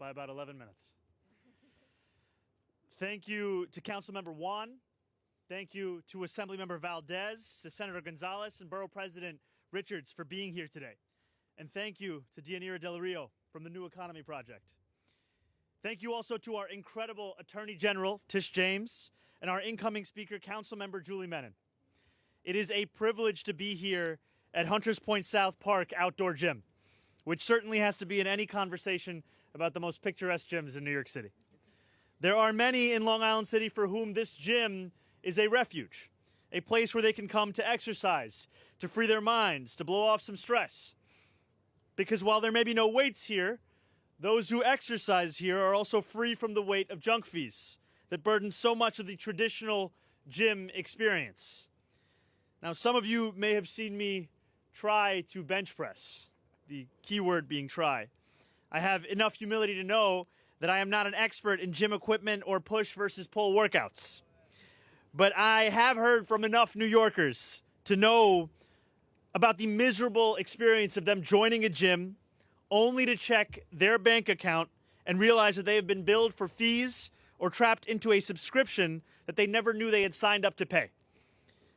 by about 11 minutes. Thank you to Councilmember Juan. Thank you to Assemblymember Valdez, to Senator Gonzalez, and Borough President Richards for being here today. And thank you to Dianira Del Rio from the New Economy Project. Thank you also to our incredible Attorney General, Tish James, and our incoming Speaker, Councilmember Julie Menon. It is a privilege to be here at Hunters Point South Park Outdoor Gym, which certainly has to be in any conversation about the most picturesque gyms in New York City. There are many in Long Island City for whom this gym is a refuge, a place where they can come to exercise, to free their minds, to blow off some stress. Because while there may be no weights here, those who exercise here are also free from the weight of junk fees that burden so much of the traditional gym experience. Now, some of you may have seen me try to bench press, the key word being try. I have enough humility to know that I am not an expert in gym equipment or push versus pull workouts. But I have heard from enough New Yorkers to know about the miserable experience of them joining a gym only to check their bank account and realize that they have been billed for fees or trapped into a subscription that they never knew they had signed up to pay.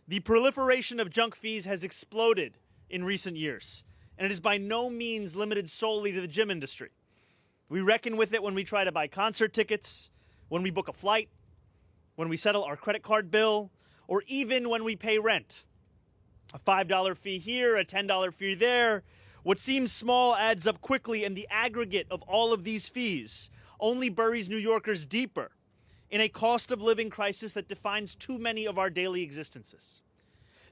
The proliferation of junk fees has exploded in recent years, and it is by no means limited solely to the gym industry. We reckon with it when we try to buy concert tickets, when we book a flight, when we settle our credit card bill, or even when we pay rent. A $5 fee here, a $10 fee there. What seems small adds up quickly, and the aggregate of all of these fees only buries New Yorkers deeper in a cost of living crisis that defines too many of our daily existences.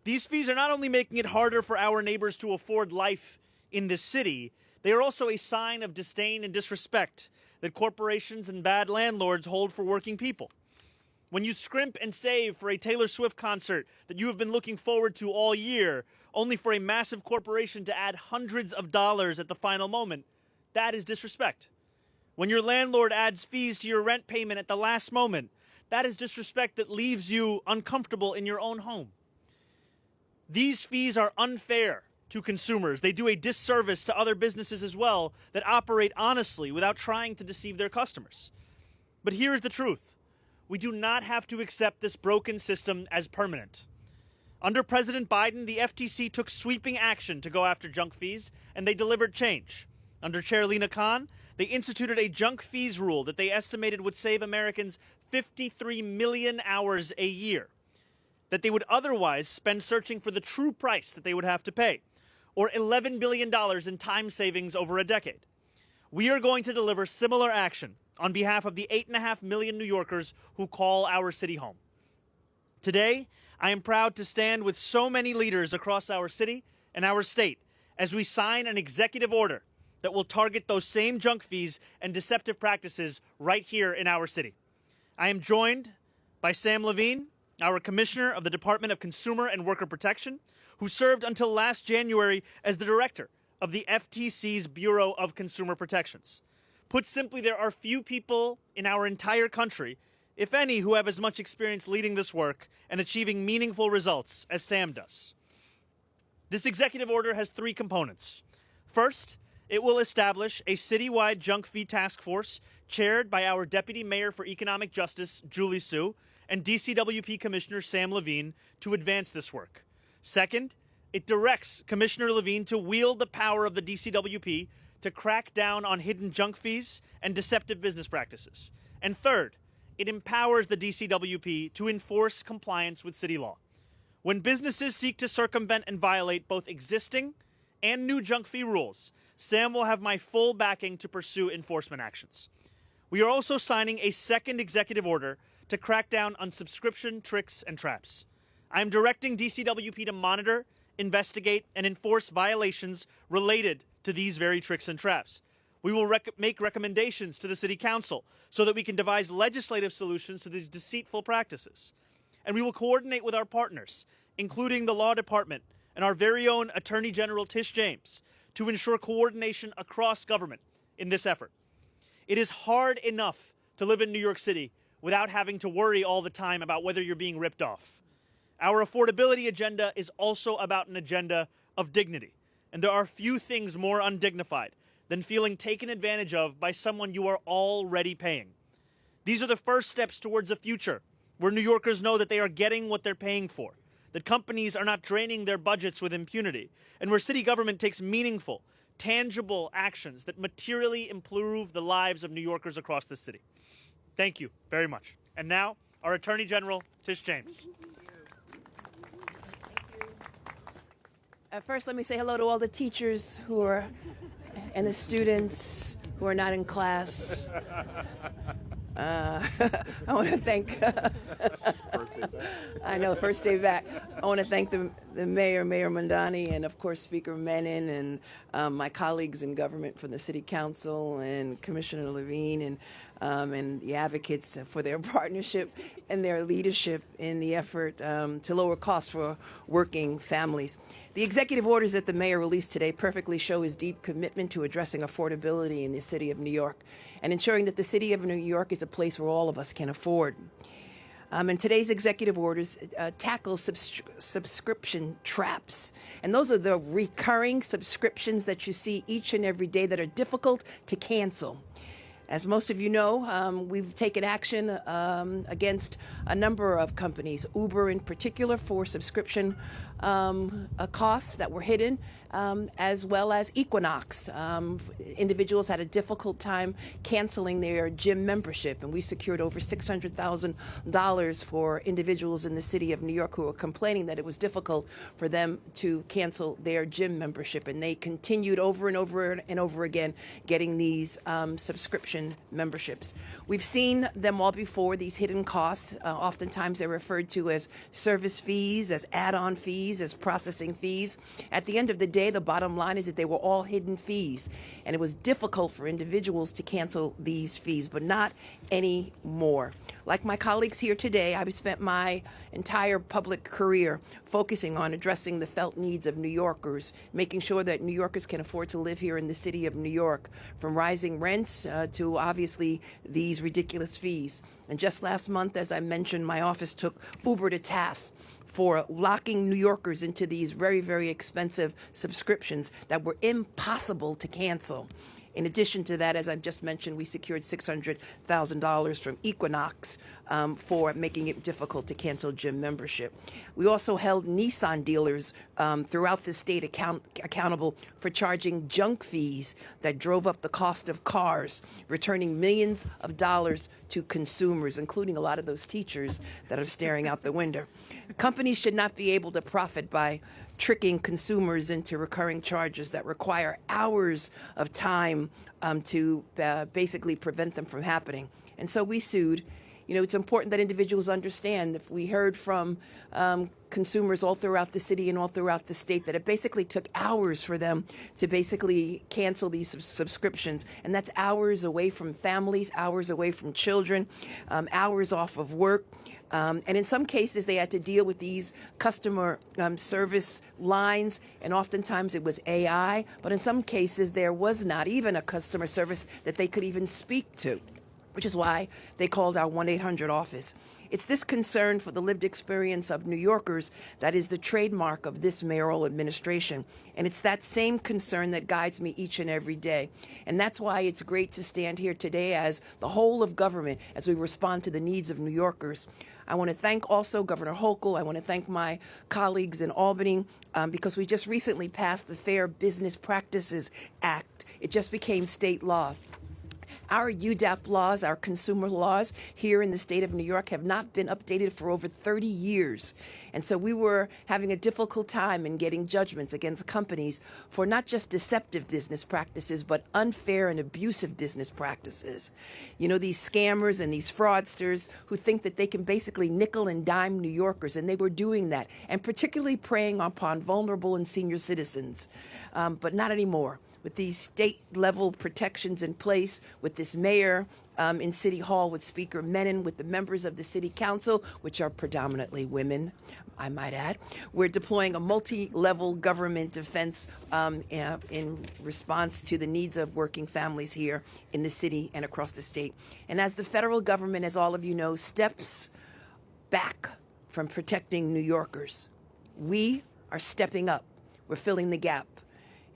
These fees are not only making it harder for our neighbors to afford life in this city, they are also a sign of disdain and disrespect that corporations and bad landlords hold for working people. When you scrimp and save for a Taylor Swift concert that you have been looking forward to all year, only for a massive corporation to add hundreds of dollars at the final moment, that is disrespect. When your landlord adds fees to your rent payment at the last moment, that is disrespect that leaves you uncomfortable in your own home. These fees are unfair to consumers. They do a disservice to other businesses as well that operate honestly without trying to deceive their customers. But here is the truth. We do not have to accept this broken system as permanent. Under President Biden, the FTC took sweeping action to go after junk fees, and they delivered change. Under Chair Lina Khan, they instituted a junk fees rule that they estimated would save Americans 53 million hours a year, that they would otherwise spend searching for the true price that they would have to pay, or $11 billion in time savings over a decade. We are going to deliver similar action on behalf of the 8.5 million New Yorkers who call our city home. Today, I am proud to stand with so many leaders across our city and our state as we sign an executive order that will target those same junk fees and deceptive practices right here in our city. I am joined by Sam Levine, our Commissioner of the Department of Consumer and Worker Protection, who served until last January as the Director of the FTC's Bureau of Consumer Protections. Put simply, there are few people in our entire country, if any, who have as much experience leading this work and achieving meaningful results as Sam does. This executive order has three components. First, it will establish a citywide junk fee task force chaired by our Deputy Mayor for Economic Justice, Julie Su, and DCWP Commissioner Sam Levine to advance this work. Second, it directs Commissioner Levine to wield the power of the DCWP to crack down on hidden junk fees and deceptive business practices. And third, it empowers the DCWP to enforce compliance with city law. When businesses seek to circumvent and violate both existing and new junk fee rules, Sam will have my full backing to pursue enforcement actions. We are also signing a second executive order to crack down on subscription tricks and traps. I am directing DCWP to monitor, investigate, and enforce violations related to these very tricks and traps. We will make recommendations to the City Council so that we can devise legislative solutions to these deceitful practices. And we will coordinate with our partners, including the Law Department and our very own Attorney General Tish James, to ensure coordination across government in this effort. It is hard enough to live in New York City without having to worry all the time about whether you're being ripped off. Our affordability agenda is also about an agenda of dignity, and there are few things more undignified than feeling taken advantage of by someone you are already paying. These are the first steps towards a future where New Yorkers know that they are getting what they're paying for, that companies are not draining their budgets with impunity, and where city government takes meaningful, tangible actions that materially improve the lives of New Yorkers across the city. Thank you very much. And now, our Attorney General, Tish James. First, let me say hello to all the teachers who are, and the students who are not in class. I want to thank, I know, first day back. I want to thank the Mayor Mamdani, and of course Speaker Menon, and my colleagues in government from the City Council, and Commissioner Levine, and the advocates for their partnership and their leadership in the effort to lower costs for working families. The executive orders that the mayor released today perfectly show his deep commitment to addressing affordability in the city of New York and ensuring that the city of New York is a place where all of us can afford. And today's executive orders tackle subscription traps. And those are the recurring subscriptions that you see each and every day that are difficult to cancel. As most of you know, we've taken action against a number of companies, Uber in particular, for subscription costs that were hidden, as well as Equinox. Individuals had a difficult time canceling their gym membership, and we secured over $600,000 for individuals in the city of New York who were complaining that it was difficult for them to cancel their gym membership, and they continued over and over and over again getting these subscription memberships. We've seen them all before, these hidden costs. Oftentimes they're referred to as service fees, as add-on fees, as processing fees. At the end of the day, the bottom line is that they were all hidden fees, and it was difficult for individuals to cancel these fees, but not anymore. Like my colleagues here today, I've spent my entire public career focusing on addressing the felt needs of New Yorkers, making sure that New Yorkers can afford to live here in the city of New York, from rising rents to obviously these ridiculous fees. And just last month, as I mentioned, my office took Uber to task for locking New Yorkers into these very, very expensive subscriptions that were impossible to cancel. In addition to that, as I've just mentioned, we secured $600,000 from Equinox for making it difficult to cancel gym membership. We also held Nissan dealers throughout the state accountable for charging junk fees that drove up the cost of cars, returning millions of dollars to consumers, including a lot of those teachers that are staring out the window. Companies should not be able to profit by tricking consumers into recurring charges that require hours of time to basically prevent them from happening. And so we sued. You know, it's important that individuals understand, if we heard from consumers all throughout the city and all throughout the state, that it basically took hours for them to basically cancel these subscriptions. And that's hours away from families, hours away from children, hours off of work. And in some cases, they had to deal with these customer service lines, and oftentimes it was AI. But in some cases, there was not even a customer service that they could even speak to, which is why they called our 1-800 office. It's this concern for the lived experience of New Yorkers that is the trademark of this mayoral administration. And it's that same concern that guides me each and every day. And that's why it's great to stand here today as the whole of government as we respond to the needs of New Yorkers. I want to thank also Governor Hochul. I want to thank my colleagues in Albany because we just recently passed the Fair Business Practices Act. It just became state law. Our UDAP laws, our consumer laws here in the state of New York have not been updated for over 30 years. And so we were having a difficult time in getting judgments against companies for not just deceptive business practices, but unfair and abusive business practices. You know, these scammers and these fraudsters who think that they can basically nickel and dime New Yorkers, and they were doing that, and particularly preying upon vulnerable and senior citizens. But not anymore. With these state-level protections in place, with this mayor in City Hall, with Speaker Menon, with the members of the City Council, which are predominantly women, I might add, we're deploying a multi-level government defense in response to the needs of working families here in the city and across the state. And as the federal government, as all of you know, steps back from protecting New Yorkers, we are stepping up. We're filling the gap.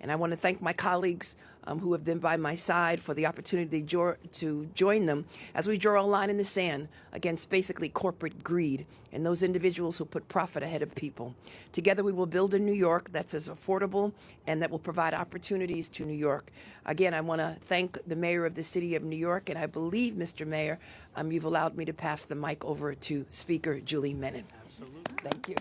And I want to thank my colleagues who have been by my side for the opportunity to join them as we draw a line in the sand against basically corporate greed and those individuals who put profit ahead of people. Together we will build a New York that's as affordable and that will provide opportunities to New York. Again, I want to thank the mayor of the city of New York, and I believe, Mr. Mayor, you've allowed me to pass the mic over to Speaker Julie Menin. Absolutely. Thank you.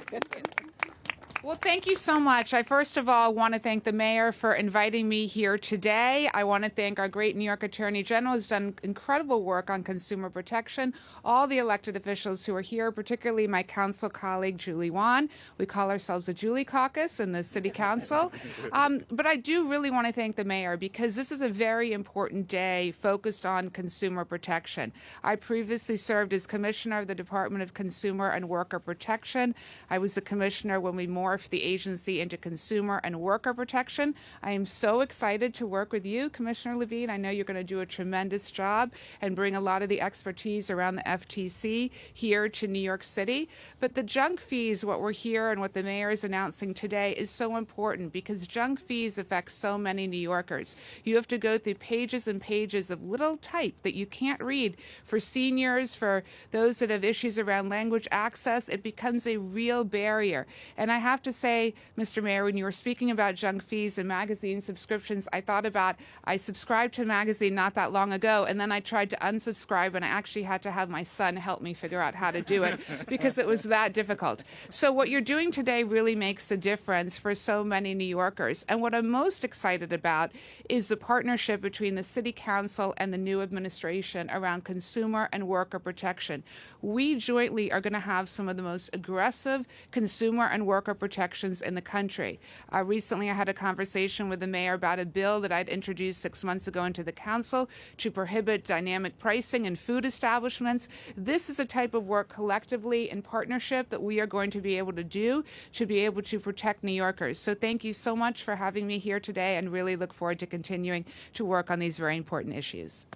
Well, thank you so much. I first of all want to thank the mayor for inviting me here today. I want to thank our great New York Attorney General who's done incredible work on consumer protection, all the elected officials who are here, particularly my council colleague, Julie Wan. We call ourselves the Julie Caucus in the City Council. But I do really want to thank the mayor because this is a very important day focused on consumer protection. I previously served as commissioner of the Department of Consumer and Worker Protection. I was a commissioner when we morphed the agency into consumer and worker protection. I am so excited to work with you, Commissioner Levine. I know you're going to do a tremendous job and bring a lot of the expertise around the FTC here to New York City. But the junk fees, what we're here and what the mayor is announcing today is so important because junk fees affect so many New Yorkers. You have to go through pages and pages of little type that you can't read. For seniors, for those that have issues around language access, it becomes a real barrier. And I have to say, Mr. Mayor, when you were speaking about junk fees and magazine subscriptions, I thought about, I subscribed to a magazine not that long ago, and then I tried to unsubscribe, and I actually had to have my son help me figure out how to do it because it was that difficult. So what you're doing today really makes a difference for so many New Yorkers. And what I'm most excited about is the partnership between the City Council and the new administration around consumer and worker protection. We jointly are going to have some of the most aggressive consumer and worker protections in the country. Recently, I had a conversation with the mayor about a bill that I'd introduced 6 months ago into the council to prohibit dynamic pricing in food establishments. This is a type of work collectively in partnership that we are going to be able to do to be able to protect New Yorkers. So thank you so much for having me here today and really look forward to continuing to work on these very important issues.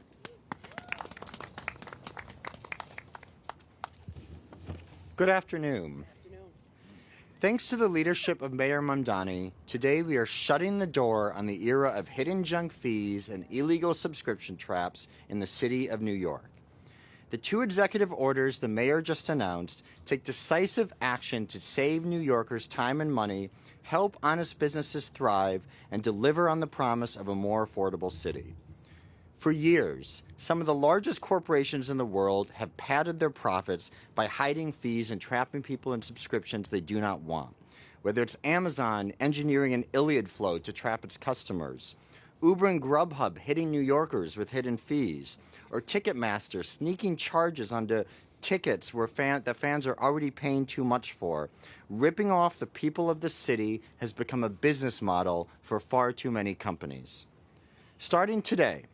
Good afternoon. Thanks to the leadership of Mayor Mamdani, today we are shutting the door on the era of hidden junk fees and illegal subscription traps in the city of New York. The 2 executive orders the mayor just announced take decisive action to save New Yorkers time and money, help honest businesses thrive, and deliver on the promise of a more affordable city. For years, some of the largest corporations in the world have padded their profits by hiding fees and trapping people in subscriptions they do not want. Whether it's Amazon engineering an Iliad flow to trap its customers, Uber and Grubhub hitting New Yorkers with hidden fees, or Ticketmaster sneaking charges onto tickets where that fans are already paying too much for. Ripping off the people of the city has become a business model for far too many companies. Starting today,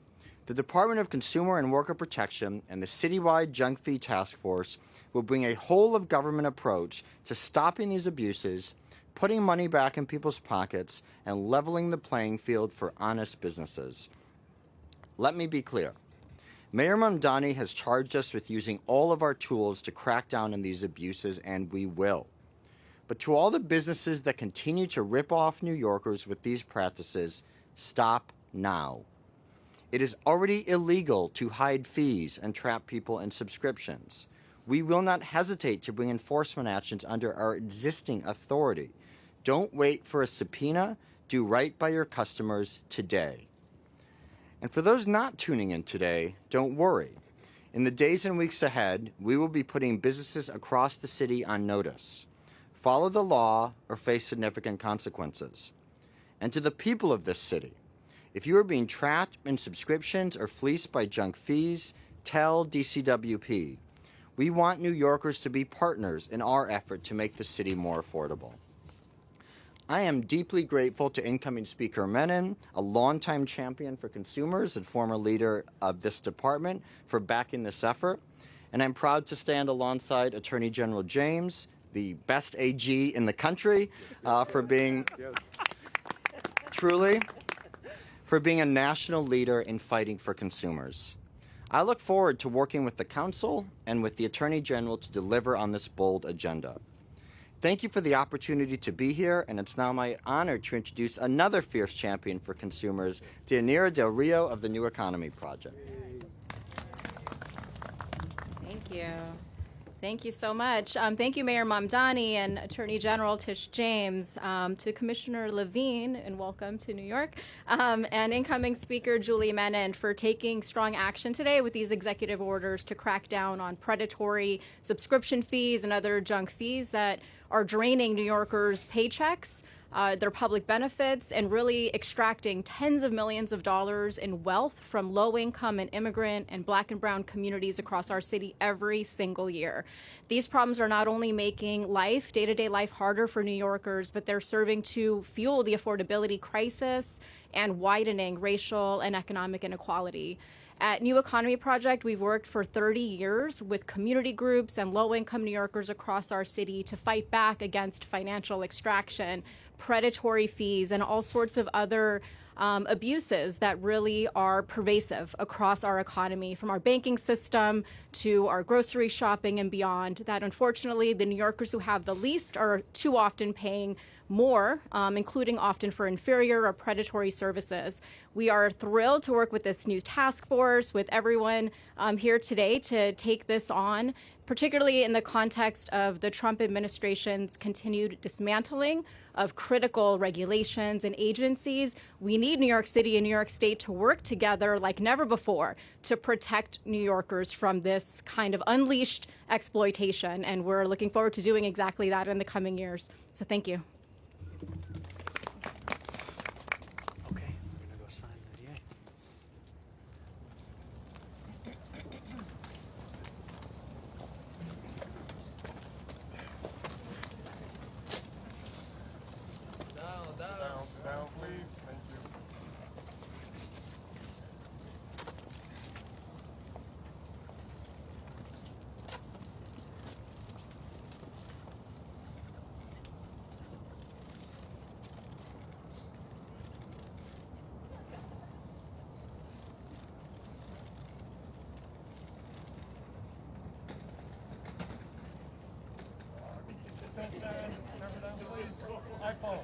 the Department of Consumer and Worker Protection and the citywide Junk Fee Task Force will bring a whole-of-government approach to stopping these abuses, putting money back in people's pockets, and leveling the playing field for honest businesses. Let me be clear. Mayor Mamdani has charged us with using all of our tools to crack down on these abuses, and we will. But to all the businesses that continue to rip off New Yorkers with these practices, stop now. It is already illegal to hide fees and trap people in subscriptions. We will not hesitate to bring enforcement actions under our existing authority. Don't wait for a subpoena. Do right by your customers today. And for those not tuning in today, don't worry. In the days and weeks ahead, we will be putting businesses across the city on notice. Follow the law or face significant consequences. And to the people of this city, if you are being trapped in subscriptions or fleeced by junk fees, tell DCWP. We want New Yorkers to be partners in our effort to make the city more affordable. I am deeply grateful to incoming Speaker Menin, a longtime champion for consumers and former leader of this department, for backing this effort. And I'm proud to stand alongside Attorney General James, the best AG in the country, for being truly for being a national leader in fighting for consumers. I look forward to working with the Council and with the Attorney General to deliver on this bold agenda. Thank you for the opportunity to be here, and it's now my honor to introduce another fierce champion for consumers, Deyanira Del Rio of the New Economy Project. Thank you. Thank you so much. Thank you, Mayor Mamdani and Attorney General Tish James, to Commissioner Levine, and welcome to New York, and incoming Speaker Julie Menon for taking strong action today with these executive orders to crack down on predatory subscription fees and other junk fees that are draining New Yorkers' paychecks, their public benefits, and really extracting tens of millions of dollars in wealth from low-income and immigrant and Black and brown communities across our city every single year. These problems are not only making life, day-to-day life, harder for New Yorkers, but they're serving to fuel the affordability crisis and widening racial and economic inequality. At New Economy Project, we've worked for 30 years with community groups and low-income New Yorkers across our city to fight back against financial extraction, predatory fees, and all sorts of other abuses that really are pervasive across our economy, from our banking system to our grocery shopping and beyond, that unfortunately the New Yorkers who have the least are too often paying more, including often for inferior or predatory services. We are thrilled to work with this new task force, with everyone here today to take this on, particularly in the context of the Trump administration's continued dismantling of critical regulations and agencies. We need New York City and New York State to work together like never before to protect New Yorkers from this kind of unleashed exploitation. And we're looking forward to doing exactly that in the coming years. So thank you. Okay, we're gonna go sign the DA. Down, please. Thank you. iPhone.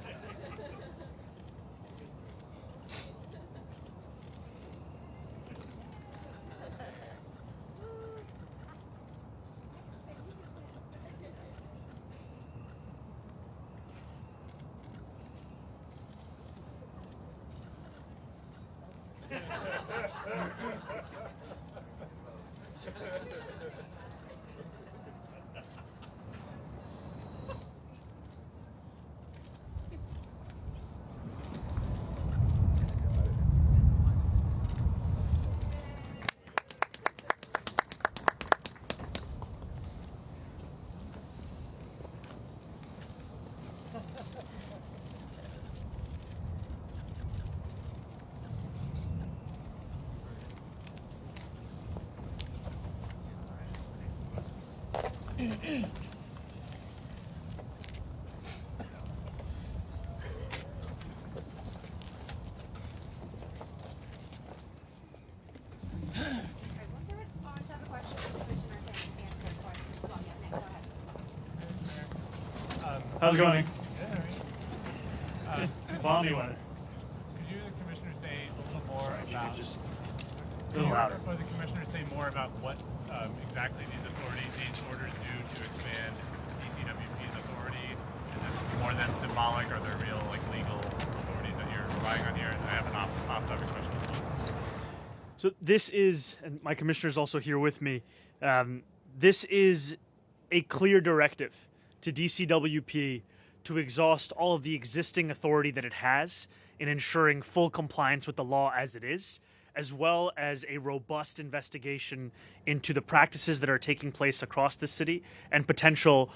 How's it going? Bombay weather. Could you, the commissioner, say a little more about? Just a little louder. Or the commissioner say more about what exactly these orders do to expand DCWP's authority? Is it more than symbolic? Are there real, legal authorities that you're relying on here? And I have an off-topic question as well. So this is, and my commissioner is also here with me. This is a clear directive to DCWP to exhaust all of the existing authority that it has in ensuring full compliance with the law as it is, as well as a robust investigation into the practices that are taking place across the city and potential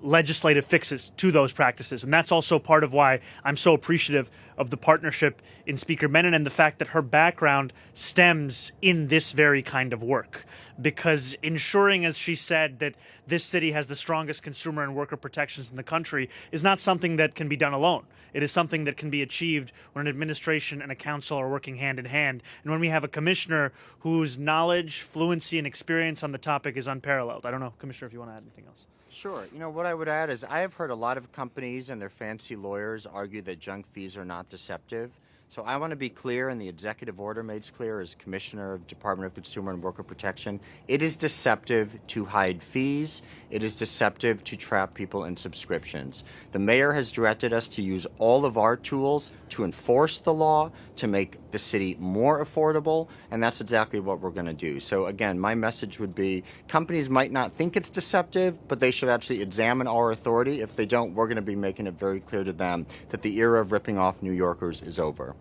legislative fixes to those practices. And that's also part of why I'm so appreciative of the partnership in Speaker Menon and the fact that her background stems in this very kind of work. Because ensuring, as she said, that this city has the strongest consumer and worker protections in the country is not something that can be done alone. It is something that can be achieved when an administration and a council are working hand in hand. And when we have a commissioner whose knowledge, fluency, and experience on the topic is unparalleled. I don't know, Commissioner, if you want to add anything else. Sure. Sure. You know, what I would add is I have heard a lot of companies and their fancy lawyers argue that junk fees are not deceptive. So I want to be clear, and the executive order makes clear as Commissioner of Department of Consumer and Worker Protection, it is deceptive to hide fees. It is deceptive to trap people in subscriptions. The mayor has directed us to use all of our tools to enforce the law, to make the city more affordable, and that's exactly what we're going to do. So again, my message would be companies might not think it's deceptive, but they should actually examine our authority. If they don't, we're going to be making it very clear to them that the era of ripping off New Yorkers is over.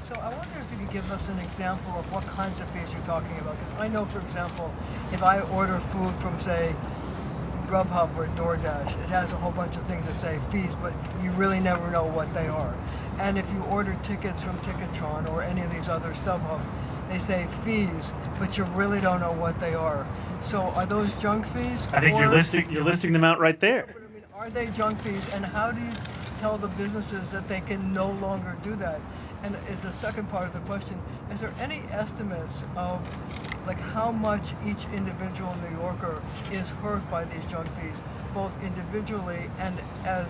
So I wonder if you could give us an example of what kinds of fees you're talking about. Because I know, for example, if I order food from, say, Grubhub or DoorDash, it has a whole bunch of things that say fees, but you really never know what they are. And if you order tickets from Ticketron or any of these other StubHub, they say fees, but you really don't know what they are. So are those junk fees? I think you're listing them out right there. But I mean, are they junk fees, and how do you tell the businesses that they can no longer do that? And is the second part of the question, is there any estimates of like how much each individual New Yorker is hurt by these junk fees, both individually and as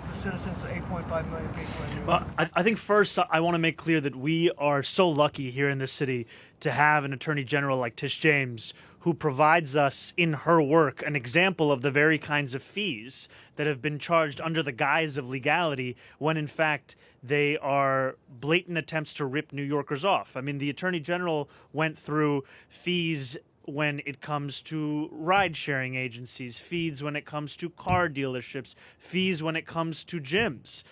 the citizens of 8.5 million people in New York? Well, I think first I want to make clear that we are so lucky here in this city to have an Attorney General like Tish James, who provides us in her work an example of the very kinds of fees that have been charged under the guise of legality when in fact they are blatant attempts to rip New Yorkers off. I mean, the Attorney General went through fees when it comes to ride-sharing agencies, fees when it comes to car dealerships, fees when it comes to gyms.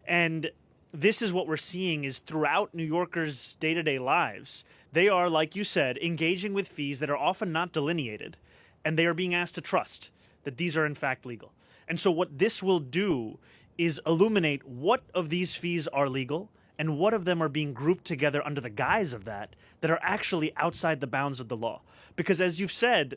And this is what we're seeing is throughout New Yorkers' day-to-day lives, they are, like you said, engaging with fees that are often not delineated, and they are being asked to trust that these are in fact legal. And so what this will do is illuminate what of these fees are legal and what of them are being grouped together under the guise of that are actually outside the bounds of the law. Because as you've said,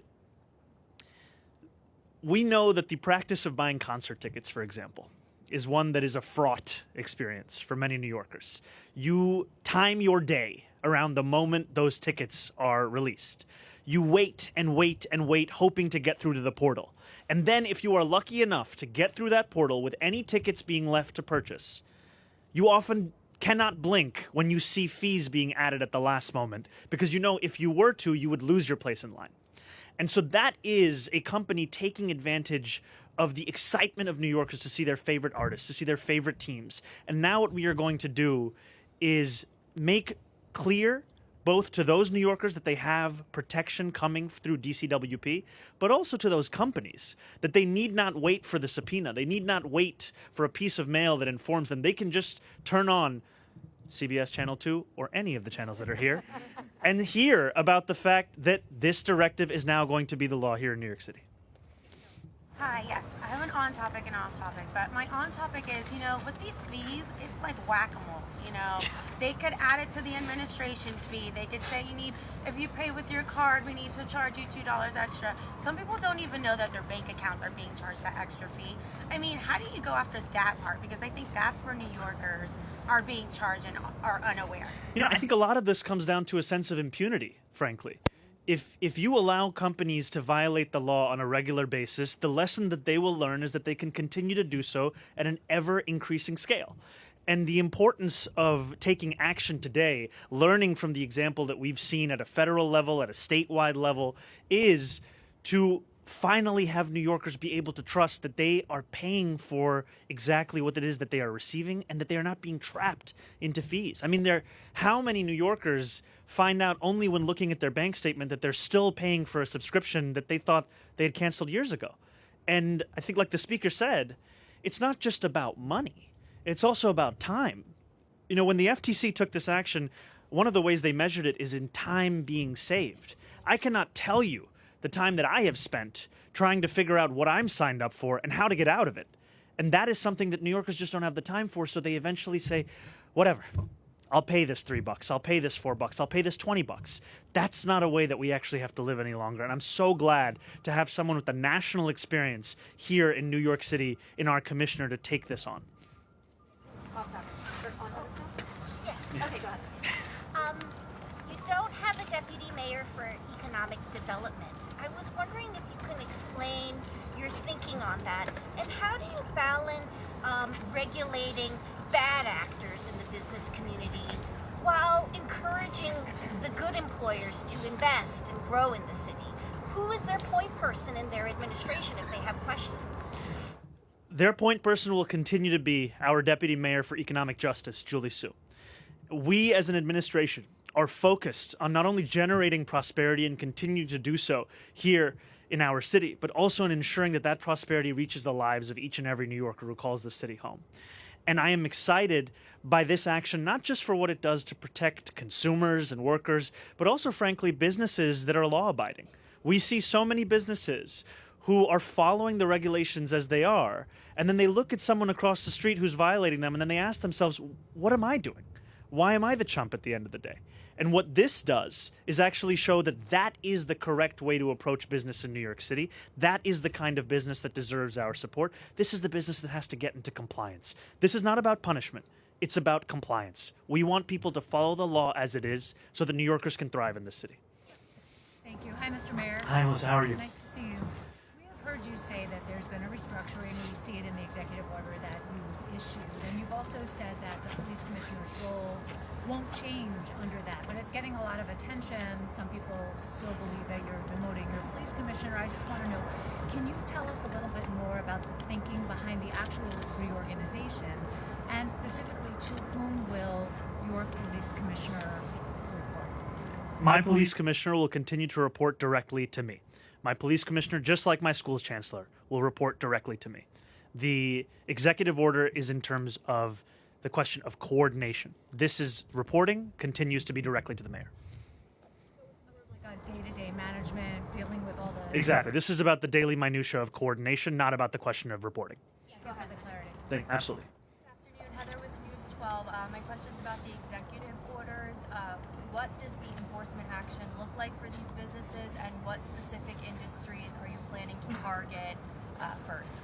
we know that the practice of buying concert tickets, for example, is one that is a fraught experience for many New Yorkers. You time your day around the moment those tickets are released. You wait and wait and wait, hoping to get through to the portal. And then if you are lucky enough to get through that portal with any tickets being left to purchase, you often cannot blink when you see fees being added at the last moment, because you know if you were to, you would lose your place in line. And so that is a company taking advantage of the excitement of New Yorkers to see their favorite artists, to see their favorite teams. And now what we are going to do is make clear both to those New Yorkers that they have protection coming through DCWP, but also to those companies that they need not wait for the subpoena. They need not wait for a piece of mail that informs them. They can just turn on CBS Channel 2 or any of the channels that are here and hear about the fact that this directive is now going to be the law here in New York City. Hi, yes. I have an on-topic and off-topic, but my on-topic is, you know, with these fees, it's like whack-a-mole, you know. They could add it to the administration fee. They could say if you pay with your card, we need to charge you $2 extra. Some people don't even know that their bank accounts are being charged that extra fee. I mean, how do you go after that part? Because I think that's where New Yorkers are being charged and are unaware. You know, I think a lot of this comes down to a sense of impunity, frankly. If you allow companies to violate the law on a regular basis, the lesson that they will learn is that they can continue to do so at an ever-increasing scale. And the importance of taking action today, learning from the example that we've seen at a federal level, at a statewide level, is to finally have New Yorkers be able to trust that they are paying for exactly what it is that they are receiving and that they are not being trapped into fees. I mean, how many New Yorkers find out only when looking at their bank statement that they're still paying for a subscription that they thought they had canceled years ago? And I think, like the speaker said, it's not just about money. It's also about time. You know, when the FTC took this action, one of the ways they measured it is in time being saved. I cannot tell you the time that I have spent trying to figure out what I'm signed up for and how to get out of it. And that is something that New Yorkers just don't have the time for, so they eventually say, whatever, I'll pay this $3, I'll pay this $4, I'll pay this $20. That's not a way that we actually have to live any longer. And I'm so glad to have someone with the national experience here in New York City in our commissioner to take this on. Off topic. On topic? Yes. Okay, go ahead. You don't have a deputy mayor for economic development. I was wondering if you can explain your thinking on that, and how do you balance regulating bad actors in the business community while encouraging the good employers to invest and grow in the city? Who is their point person in their administration if they have questions? Their point person will continue to be our Deputy Mayor for Economic Justice, Julie Su. We as an administration are focused on not only generating prosperity and continue to do so here in our city, but also in ensuring that that prosperity reaches the lives of each and every New Yorker who calls the city home. And I am excited by this action, not just for what it does to protect consumers and workers, but also, frankly, businesses that are law-abiding. We see so many businesses who are following the regulations as they are, and then they look at someone across the street who's violating them, and then they ask themselves, what am I doing? Why am I the chump at the end of the day? And what this does is actually show that that is the correct way to approach business in New York City. That is the kind of business that deserves our support. This is the business that has to get into compliance. This is not about punishment. It's about compliance. We want people to follow the law as it is so that New Yorkers can thrive in this city. Thank you. Hi, Mr. Mayor. Hi, Melissa. How are you? Nice to see you. We have heard you say that there's been a restructuring. We see it in the executive order that you issued. And you've also said that the police commissioner's role won't change under that, but it's getting a lot of attention. Some people still believe that you're demoting your police commissioner. I just want to know, can you tell us a little bit more about the thinking behind the actual reorganization, and specifically to whom will your police commissioner report? My police commissioner will continue to report directly to me. My police commissioner, just like my school's chancellor, will report directly to me. The executive order is in terms of the question of coordination. This is reporting, continues to be directly to the mayor. So it's sort of like a day-to-day management, dealing with all the... Exactly. This is about the daily minutia of coordination, not about the question of reporting. Thank you for the clarity. Absolutely. Good afternoon, Heather with News 12. My question's about the executive orders. What does the enforcement action look like for these businesses, and what specific industries are you planning to target first?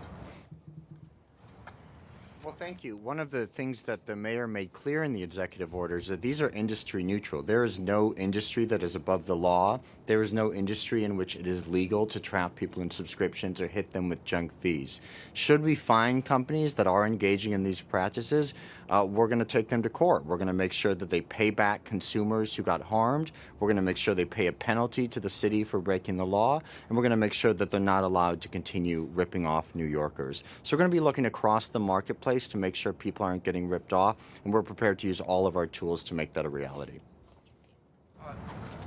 Well, thank you. One of the things that the mayor made clear in the executive order is that these are industry neutral. There is no industry that is above the law. There is no industry in which it is legal to trap people in subscriptions or hit them with junk fees. Should we find companies that are engaging in these practices, we're going to take them to court. We're going to make sure that they pay back consumers who got harmed. We're going to make sure they pay a penalty to the city for breaking the law. And we're going to make sure that they're not allowed to continue ripping off New Yorkers. So we're going to be looking across the marketplace to make sure people aren't getting ripped off. And we're prepared to use all of our tools to make that a reality.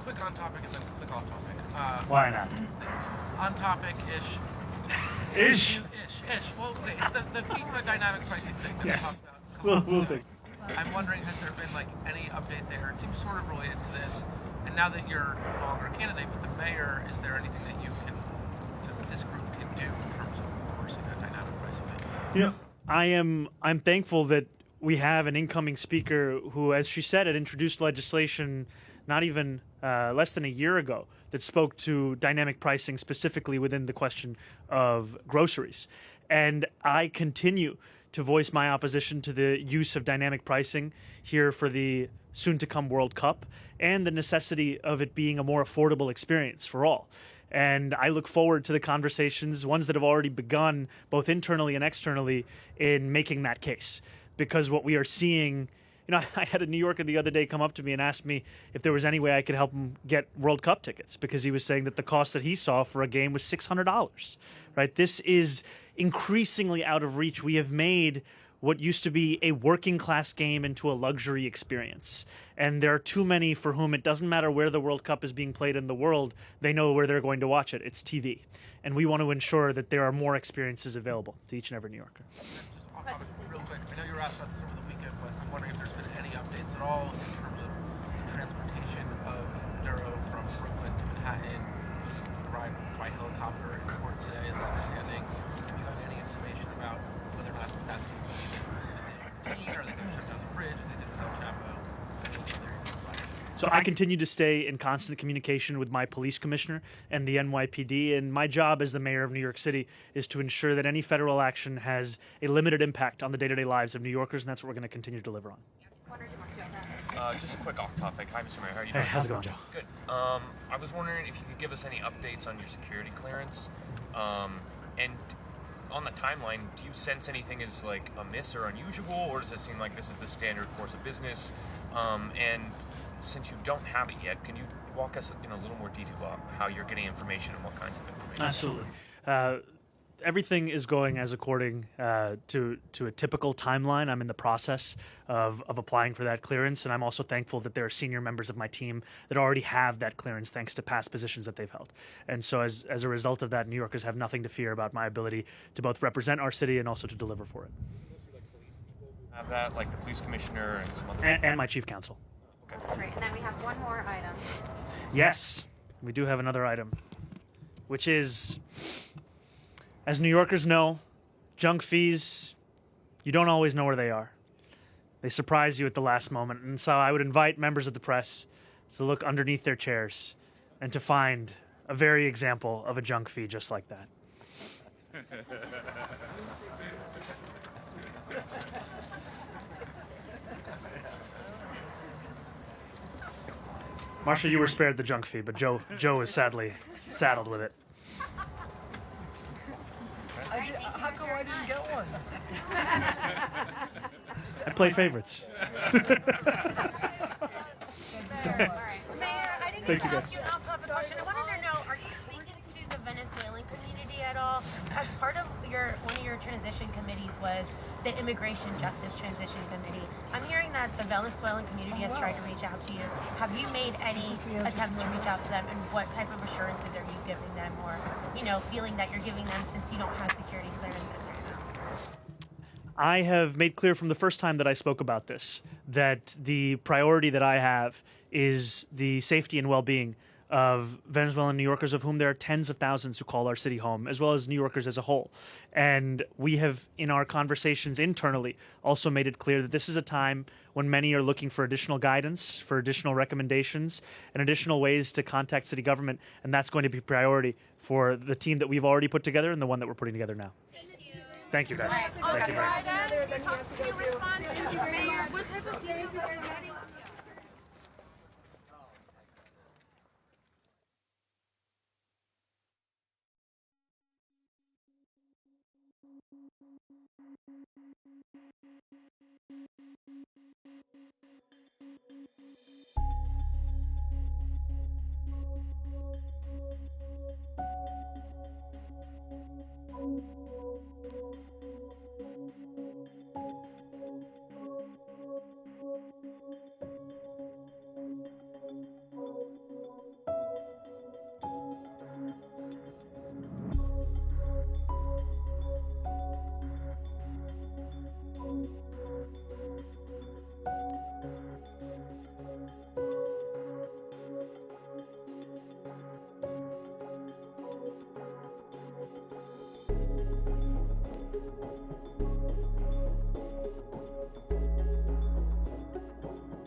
Quick on topic and then quick off topic. Why not? On topic-ish. Ish? Ish. Well, okay, it's the FIFA dynamic pricing thing that Yes. we talked about. We'll take. I'm wondering, has there been like any update there? It seems sort of related to this. And now that you're no longer a candidate but the mayor, is there anything that you can, this group can do in terms of enforcing that dynamic pricing thing? I'm thankful that we have an incoming speaker who, as she said, had introduced legislation not even less than a year ago that spoke to dynamic pricing specifically within the question of groceries. And I continue to voice my opposition to the use of dynamic pricing here for the soon-to-come World Cup and the necessity of it being a more affordable experience for all. And I look forward to the conversations, ones that have already begun, both internally and externally, in making that case. Because what we are seeing, I had a New Yorker the other day come up to me and ask me if there was any way I could help him get World Cup tickets, because he was saying that the cost that he saw for a game was $600, right? This is increasingly out of reach. We have made what used to be a working class game into a luxury experience. And there are too many for whom it doesn't matter where the World Cup is being played in the world, they know where they're going to watch it. It's TV. And we want to ensure that there are more experiences available to each and every New Yorker. Just on topic, real quick. I know you were asked about this over the weekend, but I'm wondering if there's been any updates at all in terms of the transportation of Maduro from Brooklyn to Manhattan, arrived by helicopter in court today, is my understanding. Have you got any information about whether or not that's going to be routine, or are they going to shut down the bridge as they did with El Chapo? So I continue to stay in constant communication with my police commissioner and the NYPD, and my job as the mayor of New York City is to ensure that any federal action has a limited impact on the day-to-day lives of New Yorkers, and that's what we're going to continue to deliver on. Just a quick off topic. Hi, Mr. Mayor. How are you Hey, doing? how's it going, Joe? Good. I was wondering if you could give us any updates on your security clearance. And on the timeline, do you sense anything is like amiss or unusual, or does it seem like this is the standard course of business? And since you don't have it yet, can you walk us in a little more detail about how you're getting information and what kinds of information? Absolutely. Everything is going as according to a typical timeline. I'm in the process of applying for that clearance, and I'm also thankful that there are senior members of my team that already have that clearance thanks to past positions that they've held. And so as a result of that, New Yorkers have nothing to fear about my ability to both represent our city and also to deliver for it. Have that, like the police commissioner and some other... And my chief counsel. Okay. Great, and then we have one more item. Yes, we do have another item, which is... As New Yorkers know, junk fees, you don't always know where they are. They surprise you at the last moment. And so I would invite members of the press to look underneath their chairs and to find a very example of a junk fee just like that. Marcia, you were spared the junk fee, but Joe is sadly saddled with it. How come I didn't get one? I play favorites. Mayor, I didn't Thank get you, to guys. ask you an off-topic question. I wanted to know, are you speaking to the Venezuelan community at all? As part of one of your transition committees was the Immigration Justice Transition Committee. I'm hearing that the Venezuelan community has tried to reach out to you. Have you made any attempts to reach out to them, and what type of assurances are you giving them, or feeling that you're giving them since you don't have security clearances right now? I have made clear from the first time that I spoke about this that the priority that I have is the safety and well-being of Venezuelan New Yorkers, of whom there are tens of thousands who call our city home, as well as New Yorkers as a whole. And we have, in our conversations internally, also made it clear that this is a time when many are looking for additional guidance, for additional recommendations, and additional ways to contact city government, and that's going to be priority for the team that we've already put together and the one that we're putting together now. Thank you, guys. Thank you very much. What type of details are you getting?